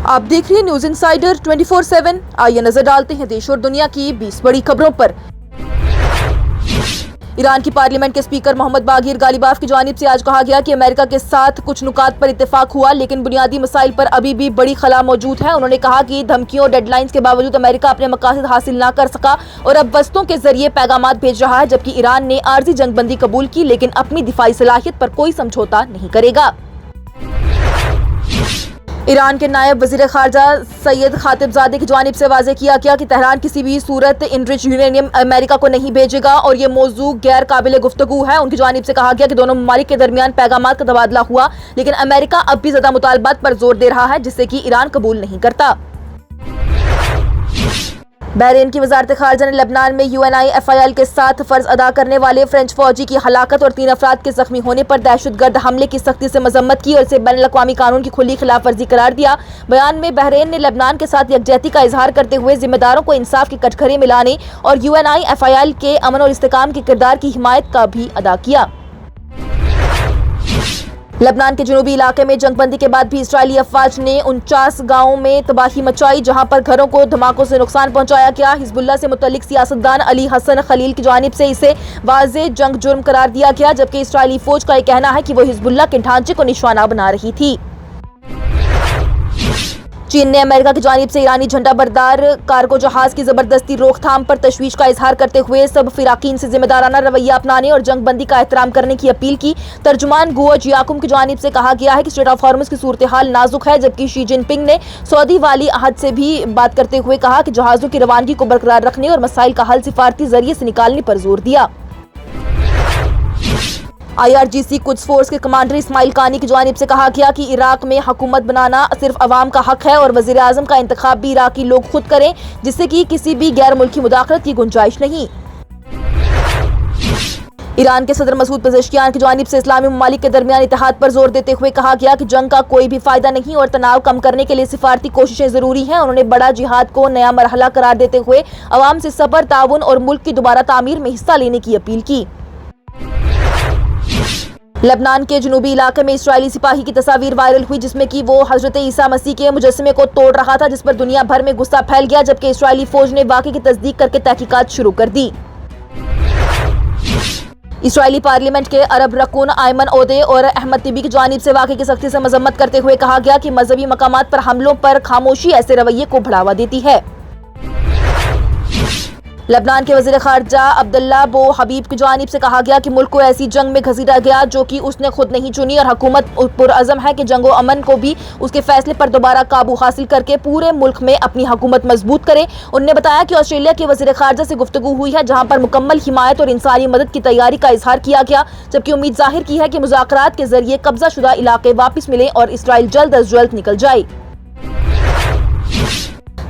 आप देख रहे हैं न्यूज इंसाइडर 24/7। आइए नजर डालते हैं देश और दुनिया की 20 बड़ी खबरों पर। ईरान की पार्लियामेंट के स्पीकर मोहम्मद बागिर गालिबाफ की जानिब से आज कहा गया कि अमेरिका के साथ कुछ नुकात पर इत्तेफाक हुआ, लेकिन बुनियादी मसाइल पर अभी भी बड़ी खला मौजूद है। उन्होंने कहा कि धमकियों और डेडलाइंस के बावजूद अमेरिका अपने मकासद हासिल न कर सका और अब वस्तुओं के जरिए पैगामात भेज रहा है, जबकि ईरान ने आर्जी जंगबंदी कबूल की लेकिन अपनी दिफाई सलाहियत पर कोई समझौता नहीं करेगा। ईरान के नायब वजीर खारजा सैयद खातिबजादे की जानिब से वाज़ेह किया गया कि तेहरान किसी भी सूरत इनरिच यूरेनियम अमेरिका को नहीं भेजेगा और ये मौजू गैर काबिल गुफ्तगू है। उनकी जानिब से कहा गया कि दोनों ममालिक के दरमियान पैगामात का तबादला हुआ, लेकिन अमेरिका अब भी ज़्यादा मुतालबात पर जोर दे रहा है, जिससे कि ईरान कबूल नहीं करता। बहरीन की वजारत खारजा ने लबनान में UNIFIL के साथ फर्ज अदा करने वाले फ्रेंच फौजी की हलाकत और 3 अफराद के जख्मी होने पर दहशतगर्द हमले की सख्ती से मजम्मत की और इसे बैनुल-अक़वामी कानून की खुली खिलाफ वर्जी करार दिया। बयान में बहरीन ने लबनान के साथ यकजहती का इजहार करते हुए जिम्मेदारों को इंसाफ के कटघरे में लाने और UNIFIL के अमन और इस्तेकाम के किरदार की हिमायत का भी अदा किया। लबनान के जनूबी इलाके में जंगबंदी के बाद भी इजरायली अफवाज ने 49 गांवों में तबाही मचाई, जहां पर घरों को धमाकों से नुकसान पहुंचाया गया। हिजबुल्लाह से मुतल्लिक सियासतदान अली हसन खलील की जानिब से इसे वाज़ेह जंग जुर्म करार दिया गया, जबकि इजरायली फौज का यह कहना है कि वो हिजबुल्लाह के ढांचे को निशाना बना रही थी। चीन ने अमेरिका की जानिब से ईरानी झंडा बरदार कार्गो जहाज की जबरदस्ती रोकथाम पर तशवीश का इजहार करते हुए सब फिराकीन से जिम्मेदाराना रवैया अपनाने और जंगबंदी का एहतराम करने की अपील की। तर्जुमान गुओ जियाकुम की जानिब से कहा गया है कि स्ट्रेट ऑफ हॉर्मुज़ की सूरत हाल नाजुक है, जबकि शी जिनपिंग ने सऊदी वाली अहद से भी बात करते हुए कहा कि जहाज़ों की रवानगी को बरकरार रखने और मसाइल का हल सिफारती जरिए से निकालने पर जोर दिया। IRGC कुद्स फोर्स के कमांडर इस्माइल कानी की जानिब से कहा गया कि इराक में हुकूमत बनाना सिर्फ अवाम का हक है और वज़ीर आज़म का इंतखाब भी इराकी लोग खुद करें, जिससे कि किसी भी गैर मुल्की मुदाखलत की गुंजाइश नहीं। ईरान के सदर मसूद पेज़ेश्कियान की जानिब से इस्लामी ममालिक के दरमियान इत्तेहाद पर जोर देते हुए कहा गया कि जंग का कोई भी फायदा नहीं और तनाव कम करने के लिए सिफारती कोशिशें जरूरी हैं। उन्होंने बड़ा जिहाद को नया मरहला करार देते हुए अवाम से सब्र, ताउन और मुल्क की दोबारा तामीर में हिस्सा लेने की अपील की। लबनान के जनूबी इलाके में इस्राएली सिपाही की तस्वीर वायरल हुई, जिसमें कि वो हजरत ईसा मसीह के मुजस्समे को तोड़ रहा था, जिस पर दुनिया भर में गुस्सा फैल गया, जबकि इस्राएली फौज ने वाक़े की तस्दीक करके तहकीकात शुरू कर दी। इस्राएली पार्लियामेंट के अरब रकून आयमन ओदे और अहमद तिबी की जानिब से वाक़े की सख्ती से मजम्मत करते हुए कहा गया कि मजहबी मकामात पर हमलों पर खामोशी ऐसे रवैये को बढ़ावा देती है। लबनान के वज़ीर खारजा अब्दुल्ला बो हबीब की जानिब से कहा गया कि मुल्क को ऐसी जंग में घसीटा गया जो कि उसने खुद नहीं चुनी और हुकूमत पुरअज़म है कि जंग व अमन को भी उसके फैसले पर दोबारा काबू हासिल करके पूरे मुल्क में अपनी हुकूमत मजबूत करे। उन्होंने बताया कि ऑस्ट्रेलिया के वज़ीर खारजा से गुफ्तगू हुई है, जहाँ पर मुकम्मल हिमायत और इंसानी मदद की तैयारी का इजहार किया गया, जबकि उम्मीद जाहिर की है कि मुज़ाकरात के जरिए कब्जा शुदा इलाके वापस मिले और इसराइल जल्द अज जल्द निकल जाए।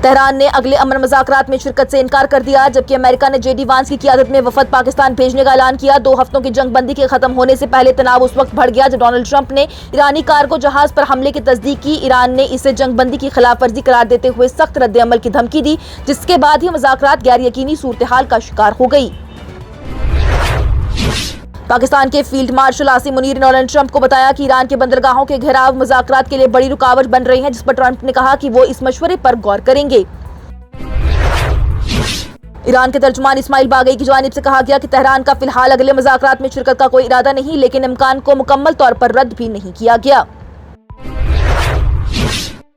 तेहरान ने अगले अमन मुज़ाकरात में शिरकत से इनकार कर दिया, जबकि अमेरिका ने JD वांस की क़ियादत में वफद पाकिस्तान भेजने का ऐलान किया। 2 हफ्तों की जंगबंदी के खत्म होने से पहले तनाव उस वक्त बढ़ गया जब डोनाल्ड ट्रंप ने ईरानी कार्गो जहाज पर हमले की तस्दीक की। ईरान ने इसे जंगबंदी की खिलाफ वर्जी करार देते हुए सख्त रद्द अमल की धमकी दी, जिसके बाद ही मुज़ाकरात गैर यकीनी सूरत हाल का शिकार हो गई। पाकिस्तान के फील्ड मार्शल आसिम मुनीर ने डोनाल्ड ट्रंप को बताया कि ईरान के बंदरगाहों के घेराव मुज़ाकरात के लिए बड़ी रुकावट बन रही है, जिस पर ट्रंप ने कहा कि वो इस मशवरे पर गौर करेंगे। ईरान के तर्जुमान इस्माइल बागई की जानिब से कहा गया कि तेहरान का फिलहाल अगले मुज़ाकरात में शिरकत का कोई इरादा नहीं, लेकिन इम्कान को मुकम्मल तौर पर रद्द भी नहीं किया गया।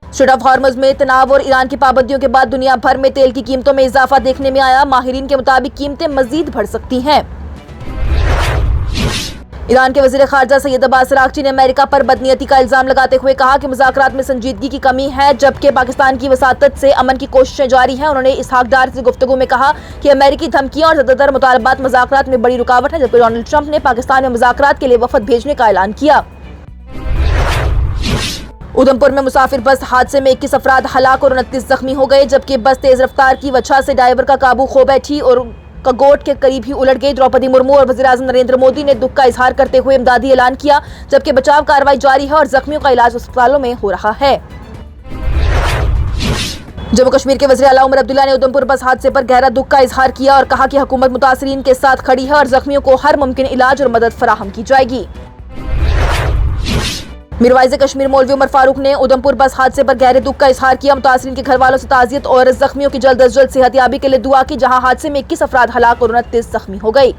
स्ट्रेट ऑफ हॉर्मुज़ में तनाव और ईरान की पाबंदियों के बाद दुनिया भर में तेल की कीमतों में इजाफा देखने में आया। माहिरीन के मुताबिक कीमतें मजीद बढ़ सकती हैं। ईरान के वज़ीर खारजा सैयद अब्बास अराग़ची ने अमेरिका पर बदनीयती का इल्ज़ाम लगाते हुए कहा कि मुज़ाकरात में संजीदगी की कमी है, जबकि पाकिस्तान की वसातत से अमन की कोशिशें जारी हैं। उन्होंने इसहाक डार से गुफ्तगू में कहा कि अमेरिकी धमकियां और ज़्यादातर मुतालबात मुज़ाकरात में बड़ी रुकावट है, जबकि डोनाल्ड ट्रंप ने पाकिस्तान में मुज़ाकरात के लिए वफद भेजने का ऐलान किया। उधमपुर में मुसाफिर बस हादसे में 21 अफराद हलाक और 29 जख्मी हो गए, जबकि बस तेज रफ्तार की वजह से ड्राइवर का काबू खो बैठी और कगोट के करीब ही उलट गई। द्रौपदी मुर्मू और वज़ीर आज़म नरेंद्र मोदी ने दुख का इजहार करते हुए इमदादी ऐलान किया, जबकि बचाव कार्रवाई जारी है और जख्मियों का इलाज अस्पतालों में हो रहा है। जम्मू कश्मीर के वज़ीर आला उमर अब्दुल्ला ने उधमपुर बस हादसे पर गहरा दुख का इजहार किया और कहा कि हुकूमत मुतासरीन के साथ खड़ी है और जख्मियों को हर मुमकिन इलाज और मदद फराहम की जाएगी। मीरवाइज कश्मीर मौलवी उमर फारूक ने उधमपुर बस हादसे पर गहरे दुख का इजहार किया। मुतासरीन के घर वालों से ताज़ियत और जख्मियों की जल्द अज जल्द सेहतयाबी के लिए दुआ की। जहां हादसे में 21 अफराद हलाक और 29 जख्मी हो गए।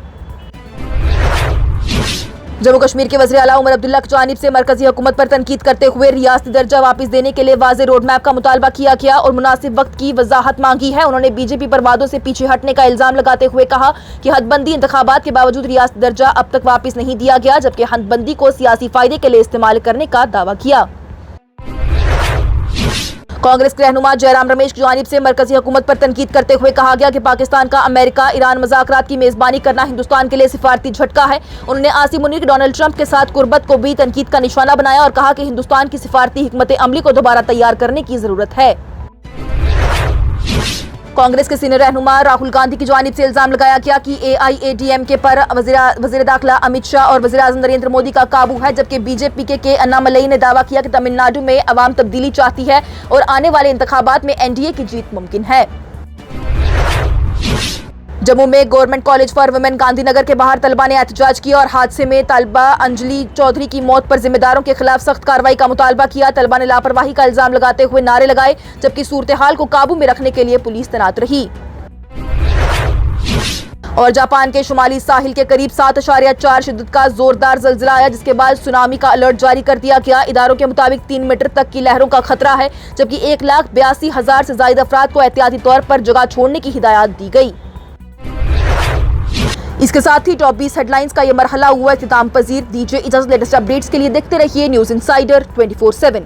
जम्मू कश्मीर के वज़ीर आला उमर अब्दुल्ला की जानिब से मरकजी हुकूमत पर तनकीद करते हुए रियासती दर्जा वापस देने के लिए वाज़े रोड मैप का मुतालबा किया गया और मुनासिब वक्त की वजाहत मांगी है। उन्होंने बीजेपी पर वादों से पीछे हटने का इल्जाम लगाते हुए कहा कि हदबंदी इंतखाबात के बावजूद रियासती दर्जा अब तक वापस नहीं दिया गया, जबकि हदबंदी को सियासी फायदे के लिए इस्तेमाल करने का दावा किया। कांग्रेस के रहनुमा जयराम रमेश की जानिब से मरकजी हुकूमत पर तनकीद करते हुए कहा गया कि पाकिस्तान का अमेरिका ईरान मुज़ाकरात की मेजबानी करना हिंदुस्तान के लिए सिफारती झटका है। उन्होंने आसिम मुनीर की डोनाल्ड ट्रंप के साथ कुर्बत को भी तनकीद का निशाना बनाया और कहा कि हिंदुस्तान की सिफारती हिकमत अमली को दोबारा तैयार करने की जरूरत है। कांग्रेस के सीनियर रहनुमा राहुल गांधी की जानिब से इल्जाम लगाया गया कि AIADMK पर वज़ीर दाखिला अमित शाह और वज़ीर आज़म नरेंद्र मोदी का काबू है, जबकि बीजेपी के अन्नामलई ने दावा किया कि तमिलनाडु में अवाम तब्दीली चाहती है और आने वाले इंतखाबात में NDA की जीत मुमकिन है। जम्मू में government college for women Gandhinagar के बाहर तलबा ने एहतजाज किया और हादसे में तलबा अंजलि चौधरी की मौत पर जिम्मेदारों के खिलाफ सख्त कार्रवाई का मुतालबा किया। तलबा ने लापरवाही का इल्जाम लगाते हुए नारे लगाए, जबकि सूरत हाल को काबू में रखने के लिए पुलिस तैनात रही। और जापान के शुमाली साहिल के करीब 7.4 शिद्दत का जोरदार ज़लज़ला आया, जिसके बाद सुनामी का अलर्ट जारी कर दिया गया। इदारों के मुताबिक 3 मीटर तक की लहरों का खतरा है, जबकि 1,82,000 से ज्यादा अफराद को एहतियाती तौर पर जगह छोड़ने की हिदायत दी गई। इसके साथ ही टॉप 20 हेडलाइंस का यह मरहला हुआ इख्तिताम पजीर। दीजिए इजाजत। लेटेस्ट अपडेट्स के लिए देखते रहिए न्यूज़ इंसाइडर 24/7।